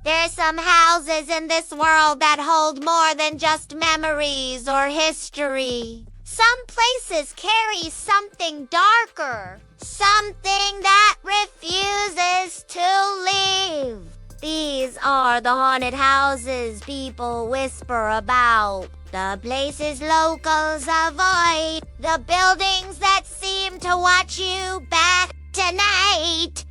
There's some houses in this world that hold more than just memories or history. Some places carry something darker, something that refuses to leave. These are the haunted houses people whisper about, the places locals avoid, the buildings that seem to watch you back tonight.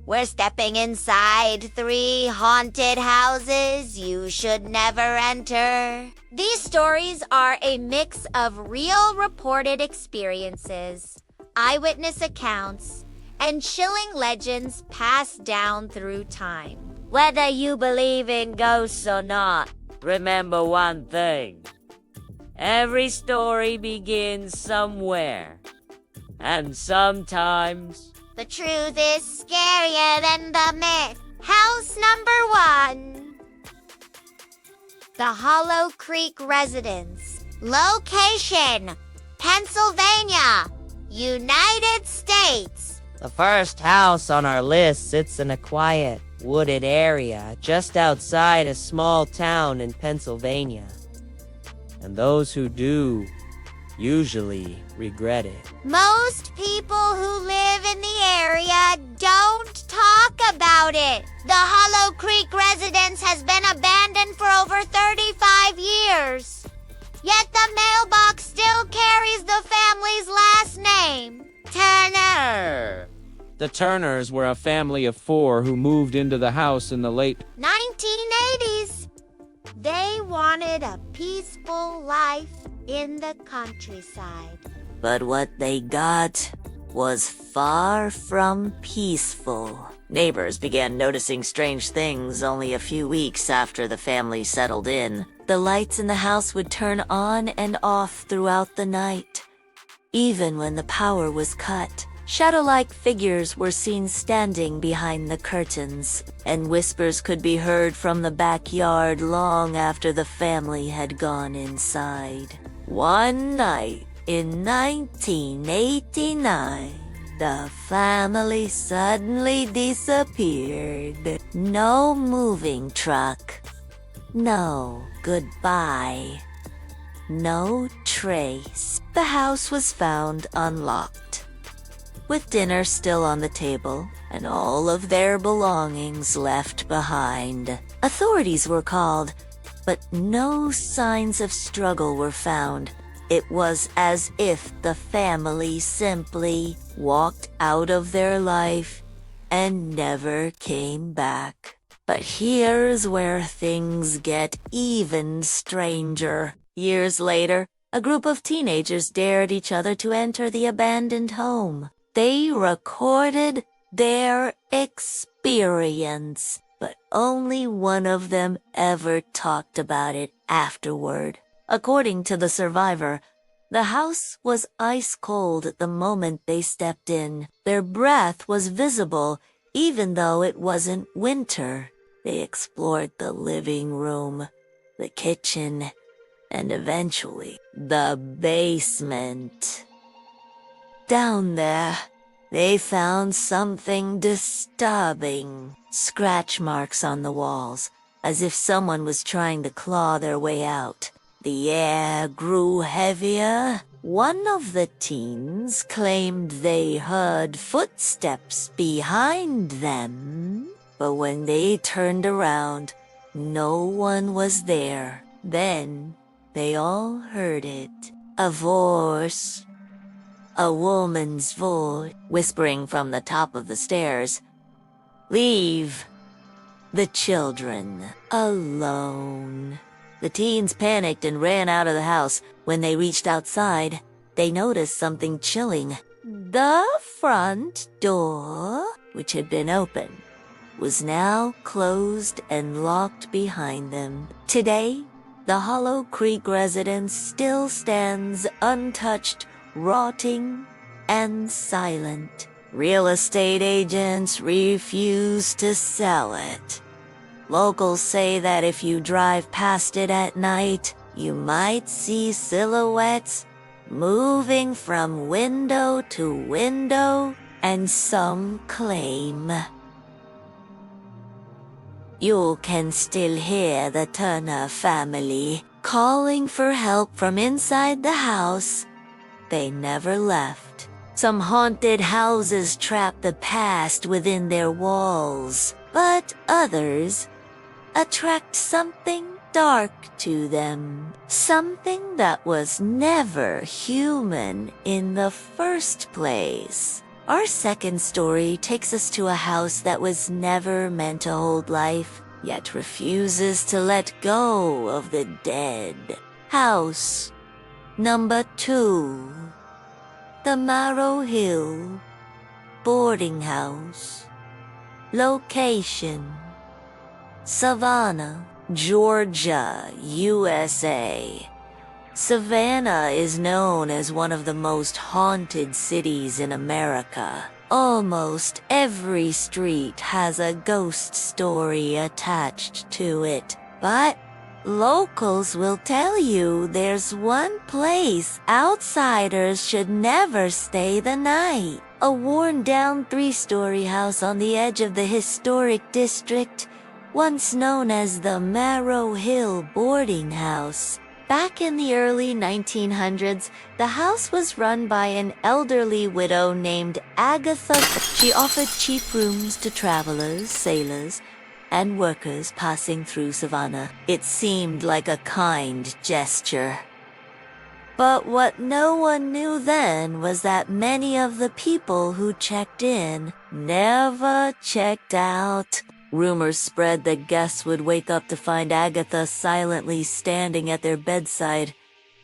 We're stepping inside 3 haunted houses you should never enter. These stories are a mix of real reported experiences, eyewitness accounts, and chilling legends passed down through time. Whether you believe in ghosts or not, remember one thing. Every story begins somewhere, and sometimes the truth is scarier than the myth. House number 1. The Hollow Creek Residence. Location: Pennsylvania, United States. The first house on our list sits in a quiet, wooded area just outside a small town in Pennsylvania. And those who do usually regret it. Most people who live in the area don't talk about it. The Hollow Creek residence has been abandoned for over 35 years. Yet the mailbox still carries the family's last name, Turner. The Turners were a family of 4 who moved into the house in the late 1980s. They wanted a peaceful life in the countryside. But what they got was far from peaceful. Neighbors began noticing strange things only a few weeks after the family settled in. The lights in the house would turn on and off throughout the night. Even when the power was cut, shadow-like figures were seen standing behind the curtains, and whispers could be heard from the backyard long after the family had gone inside. One night in 1989, the family suddenly disappeared. No moving truck. No goodbye. No trace. The house was found unlocked, with dinner still on the table and all of their belongings left behind. Authorities were called, but no signs of struggle were found. It was as if the family simply walked out of their life and never came back. But here's where things get even stranger. Years later, a group of teenagers dared each other to enter the abandoned home. They recorded their experience, but only one of them ever talked about it afterward. According to the survivor, the house was ice cold at the moment they stepped in. Their breath was visible, even though it wasn't winter. They explored the living room, the kitchen, and eventually the basement. Down there, they found something disturbing. Scratch marks on the walls, as if someone was trying to claw their way out. The air grew heavier. One of the teens claimed they heard footsteps behind them, but when they turned around, no one was there. Then they all heard it. A voice. A woman's voice, whispering from the top of the stairs, "Leave the children alone." The teens panicked and ran out of the house. When they reached outside, they noticed something chilling. The front door, which had been open, was now closed and locked behind them. Today, the Hollow Creek residence still stands untouched, rotting, and silent. Real estate agents refuse to sell it. Locals say that if you drive past it at night, you might see silhouettes moving from window to window, and some claim You can still hear the Turner family calling for help from inside the house. They never left. Some haunted houses trap the past within their walls, but others attract something dark to them. Something that was never human in the first place. Our second story takes us to a house that was never meant to hold life, yet refuses to let go of the dead. House number 2. The Marrow Hill Boarding House. Location: Savannah, Georgia, USA. Savannah is known as one of the most haunted cities in America. Almost every street has a ghost story attached to it, but locals will tell you there's one place outsiders should never stay the night. A worn-down 3-story house on the edge of the historic district, once known as the Marrow Hill Boarding House. Back in the early 1900s, the house was run by an elderly widow named Agatha. She offered cheap rooms to travelers, sailors, and workers passing through Savannah. It seemed like a kind gesture. But what no one knew then was that many of the people who checked in never checked out. Rumors spread that guests would wake up to find Agatha silently standing at their bedside,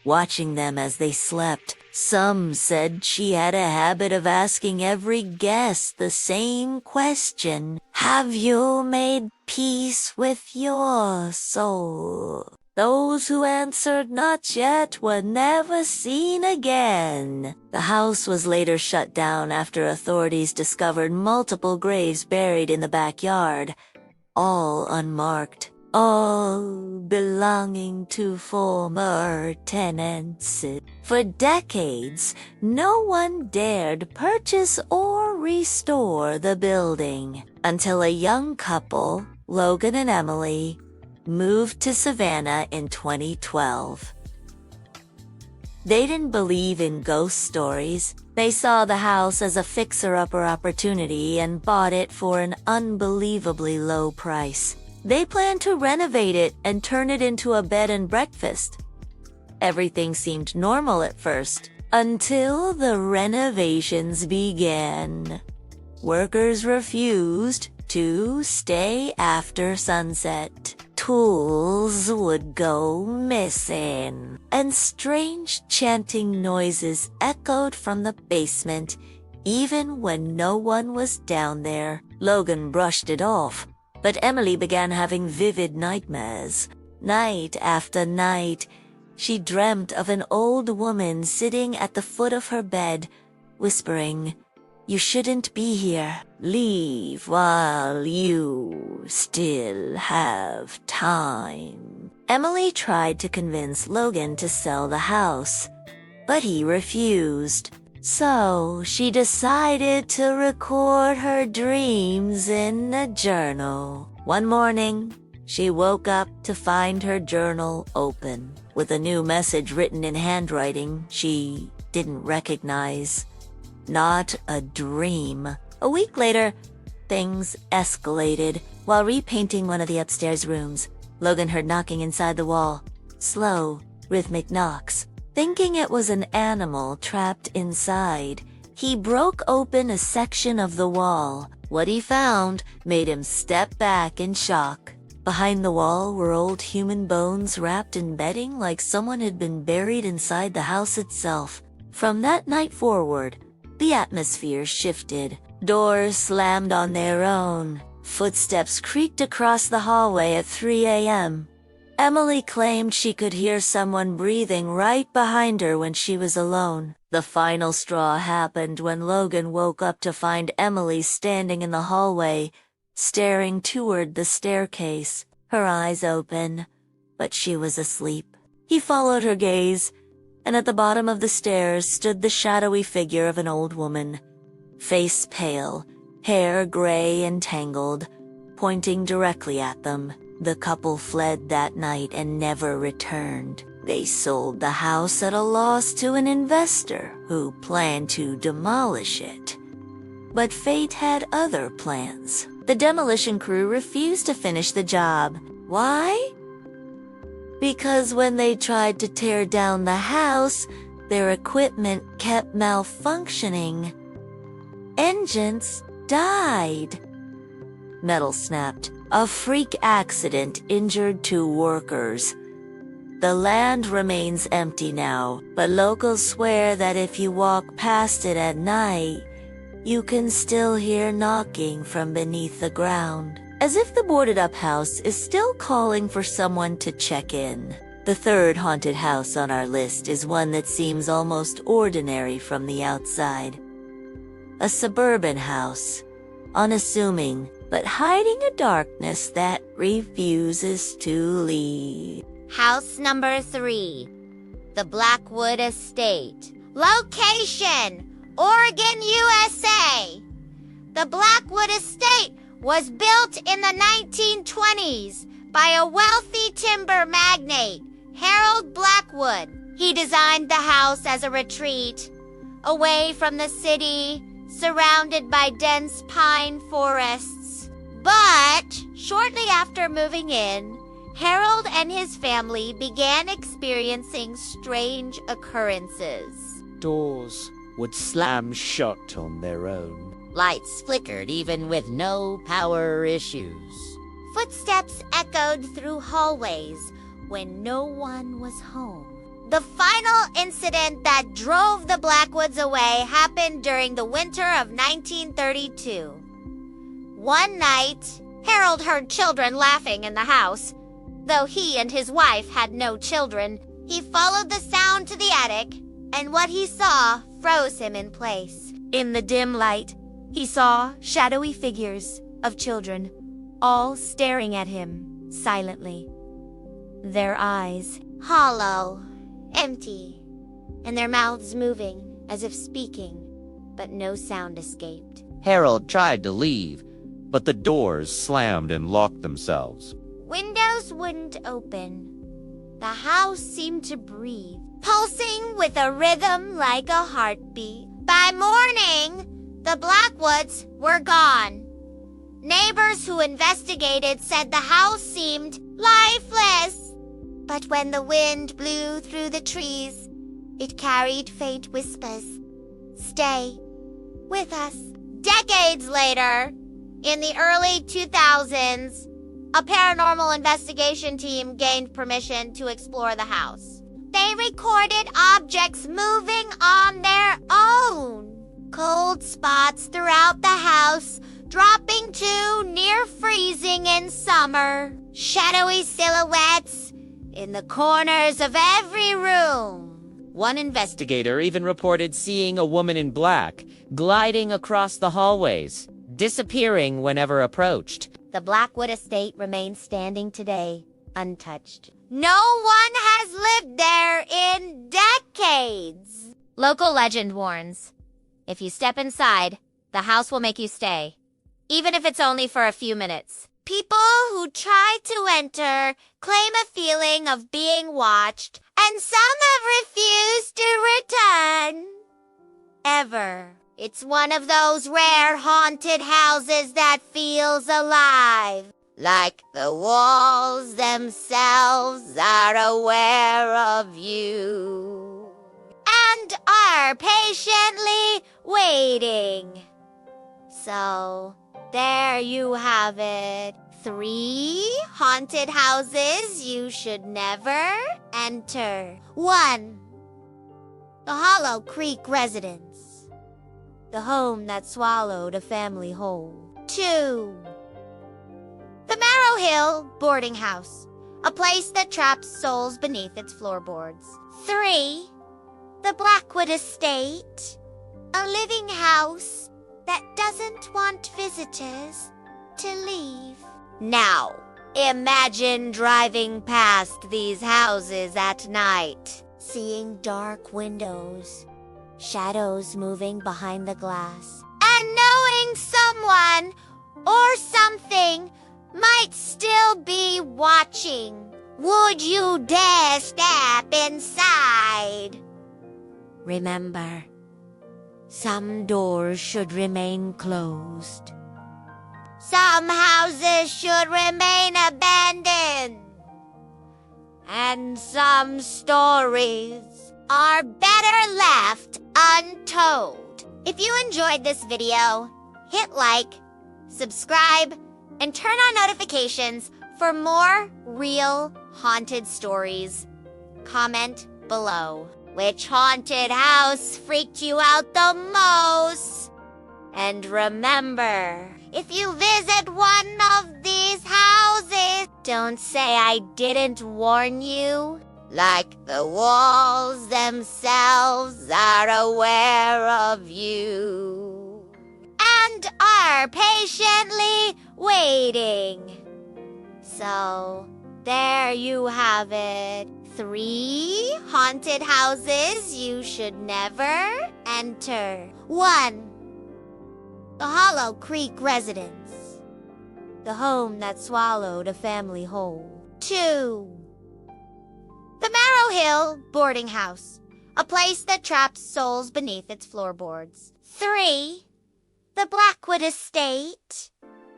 watching them as they slept. Some said she had a habit of asking every guest the same question: "Have you made peace with your soul?" Those who answered not yet were never seen again. The house was later shut down after authorities discovered multiple graves buried in the backyard, all unmarked, all belonging to former tenants. For decades, no one dared purchase or restore the building until a young couple, Logan and Emily, moved to Savannah in 2012. They didn't believe in ghost stories. They saw the house as a fixer-upper opportunity and bought it for an unbelievably low price. They planned to renovate it and turn it into a bed and breakfast. Everything seemed normal at first, until the renovations began. Workers refused to stay after sunset. Tools would go missing, and strange chanting noises echoed from the basement, even when no one was down there. Logan brushed it off, but Emily began having vivid nightmares. Night after night, she dreamt of an old woman sitting at the foot of her bed, whispering, "You shouldn't be here. Leave while you still have time." Emily tried to convince Logan to sell the house, but he refused. So she decided to record her dreams in a journal. One morning, she woke up to find her journal open, with a new message written in handwriting she didn't recognize. Not a dream. A week later, things escalated. While repainting one of the upstairs rooms, Logan heard knocking inside the wall. Slow, rhythmic knocks. Thinking it was an animal trapped inside, he broke open a section of the wall. What he found made him step back in shock. Behind the wall were old human bones wrapped in bedding like someone had been buried inside the house itself. From that night forward, the atmosphere shifted. Doors slammed on their own. Footsteps creaked across the hallway at 3 a.m. Emily claimed she could hear someone breathing right behind her when she was alone. The final straw happened when Logan woke up to find Emily standing in the hallway, staring toward the staircase, her eyes open, but she was asleep. He followed her gaze, and at the bottom of the stairs stood the shadowy figure of an old woman, face pale, hair gray and tangled, pointing directly at them. The couple fled that night and never returned. They sold the house at a loss to an investor who planned to demolish it. But fate had other plans. The demolition crew refused to finish the job. Why? Because when they tried to tear down the house, their equipment kept malfunctioning. Engines died. Metal snapped. A freak accident injured 2 workers. The land remains empty now, but locals swear that if you walk past it at night, you can still hear knocking from beneath the ground, as if the boarded-up house is still calling for someone to check in. The third haunted house on our list is one that seems almost ordinary from the outside. A suburban house, unassuming, but hiding a darkness that refuses to leave. House number 3, the Blackwood Estate. Location, Oregon, USA. The Blackwood Estate was built in the 1920s by a wealthy timber magnate, Harold Blackwood. He designed the house as a retreat, away from the city, surrounded by dense pine forests. But shortly after moving in, Harold and his family began experiencing strange occurrences. Doors would slam shut on their own. Lights flickered even with no power issues. Footsteps echoed through hallways when no one was home. The final incident that drove the Blackwoods away happened during the winter of 1932. One night, Harold heard children laughing in the house. Though he and his wife had no children, he followed the sound to the attic, and what he saw froze him in place. In the dim light, he saw shadowy figures of children, all staring at him silently. Their eyes hollow, empty, and their mouths moving as if speaking, but no sound escaped. Harold tried to leave, but the doors slammed and locked themselves. Windows wouldn't open. The house seemed to breathe, pulsing with a rhythm like a heartbeat. By morning, the Blackwoods were gone. Neighbors who investigated said the house seemed lifeless. But when the wind blew through the trees, it carried faint whispers. Stay with us. Decades later, in the early 2000s, a paranormal investigation team gained permission to explore the house. They recorded objects moving on their own. Cold spots throughout the house, dropping to near freezing in summer. Shadowy silhouettes in the corners of every room. One investigator even reported seeing a woman in black gliding across the hallways, disappearing whenever approached. The Blackwood Estate remains standing today, untouched. No one has lived there in decades. Local legend warns, if you step inside, the house will make you stay, even if it's only for a few minutes. People who try to enter claim a feeling of being watched, and some have refused to return. Ever. It's one of those rare haunted houses that feels alive, like the walls themselves are aware of you and are patiently waiting. So, there you have it. 3 haunted houses you should never enter. 1. The Hollow Creek Residence, the home that swallowed a family whole. 2. The Marrow Hill Boarding House, a place that traps souls beneath its floorboards. 3. The Blackwood Estate, a living house that doesn't want visitors to leave. Now, imagine driving past these houses at night, seeing dark windows, shadows moving behind the glass, and knowing someone or something might still be watching. Would you dare step inside? Remember, some doors should remain closed. Some houses should remain abandoned. And some stories are better left untold. If you enjoyed this video, hit like, subscribe, and turn on notifications for more real haunted stories. Comment below. Which haunted house freaked you out the most? And remember, if you visit one of these houses, don't say I didn't warn you. Like the walls themselves are aware of you and are patiently waiting. So, there you have it. 3 haunted houses you should never enter. 1. The Hollow Creek Residence, the home that swallowed a family whole. 2. The Marrow Hill Boarding House, a place that traps souls beneath its floorboards. 3. The Blackwood Estate,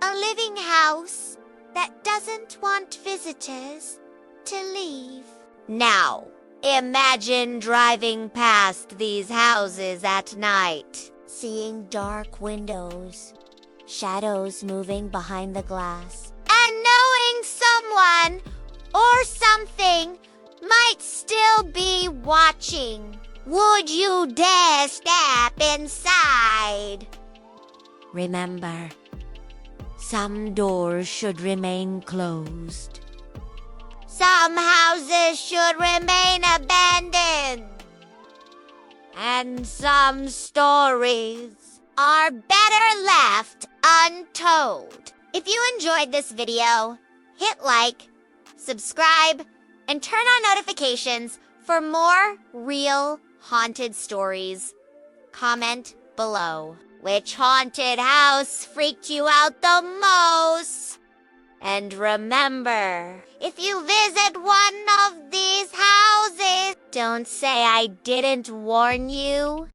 a living house that doesn't want visitors to leave. Now, imagine driving past these houses at night, Seeing dark windows, shadows moving behind the glass. and knowing someone or something might still be watching. Would you dare step inside? Remember, some doors should remain closed. Some houses should remain abandoned. And some stories are better left untold. If you enjoyed this video, hit like, subscribe, and turn on notifications for more real haunted stories. Comment below. Which haunted house freaked you out the most? And remember, if you visit one of these houses, don't say I didn't warn you.